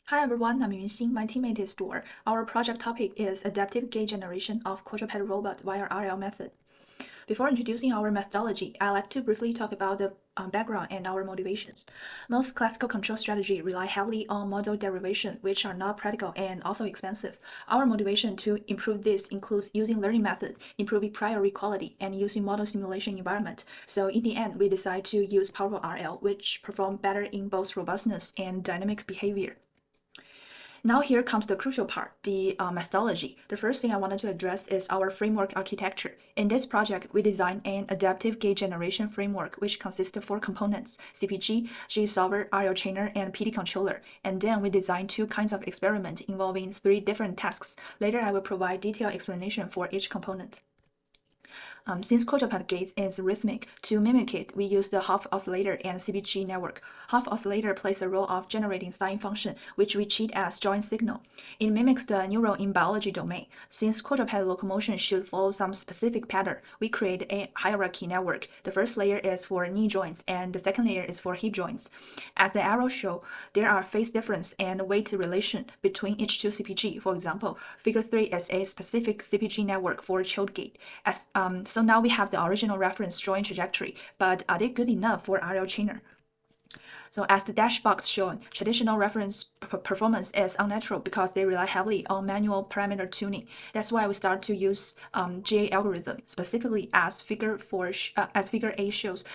Hi everyone, I'm Yunxin. My teammate is Duoer. Our project topic is adaptive gait generation of quadruped robot via RL method. Before introducing our methodology, I'd like to briefly talk about the background and our motivations. Most classical control strategies rely heavily on model derivation, which are not practical and also expensive. Our motivation to improve this includes using learning method, improving prior quality, and using model simulation environment. So in the end, we decide to use powerful RL, which perform better in both robustness and dynamic behavior. Now here comes the crucial part, the methodology. The first thing I wanted to address is our framework architecture. In this project, we designed an adaptive gait generation framework, which consists of 4 components: CPG, G-solver, RL trainer, and PD controller. And then we designed 2 kinds of experiment involving 3 different tasks. Later, I will provide detailed explanation for each component. Since quadruped gait is rhythmic, to mimic it, we use the half oscillator and CPG network. Half oscillator plays the role of generating sine function, which we treat as joint signal. It mimics the neuron in biology domain. Since quadruped locomotion should follow some specific pattern, we create a hierarchy network. The first layer is for knee joints, and the second layer is for hip joints. As the arrows show, there are phase difference and weight relation between each 2 CPG. For example, figure 3 is a specific CPG network for chode gait. So now we have the original reference joint trajectory, but are they good enough for RL trainer? So as the dash box shown, traditional reference performance is unnatural because they rely heavily on manual parameter tuning. That's why we start to use GA algorithm, specifically as figure 8 shows.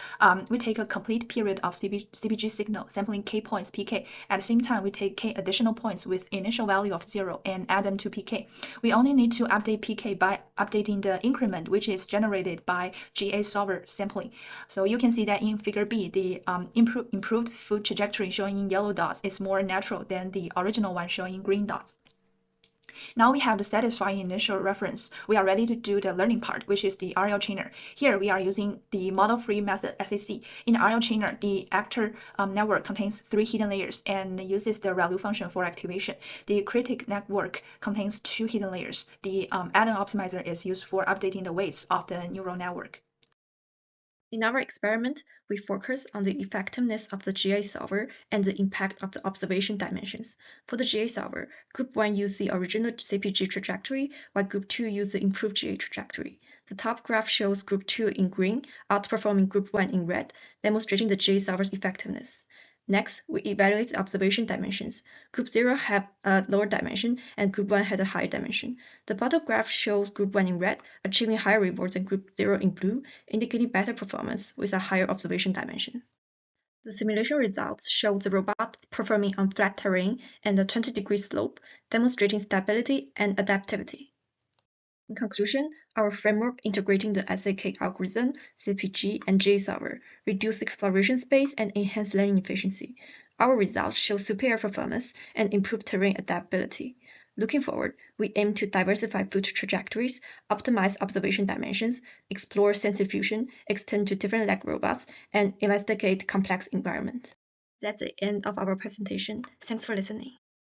We take a complete period of CPG signal, sampling k points pk. At the same time, we take k additional points with initial value of 0 and add them to pk. We only need to update pk by updating the increment, which is generated by GA solver sampling. So you can see that in figure B, the improved foot trajectory shown in yellow dots is more natural than the original one shown in green dots. Now we have the satisfying initial reference. We are ready to do the learning part, which is the RL trainer. Here we are using the model-free method, SAC. In the RL trainer, the actor network contains 3 hidden layers and uses the ReLU function for activation. The critic network contains 2 hidden layers. The add-on optimizer is used for updating the weights of the neural network. In our experiment, we focus on the effectiveness of the GA solver and the impact of the observation dimensions. For the GA solver, Group 1 used the original CPG trajectory, while Group 2 used the improved GA trajectory. The top graph shows Group 2 in green, outperforming Group 1 in red, demonstrating the GA solver's effectiveness. Next, we evaluate the observation dimensions. Group 0 had a lower dimension, and Group 1 had a higher dimension. The bottom graph shows Group 1 in red, achieving higher rewards than Group 0 in blue, indicating better performance with a higher observation dimension. The simulation results show the robot performing on flat terrain and a 20-degree slope, demonstrating stability and adaptivity. In conclusion, our framework integrating the SAK algorithm, CPG, and J-solver reduce exploration space and enhance learning efficiency. Our results show superior performance and improved terrain adaptability. Looking forward, we aim to diversify foot trajectories, optimize observation dimensions, explore sensor fusion, extend to different leg robots, and investigate complex environments. That's the end of our presentation. Thanks for listening.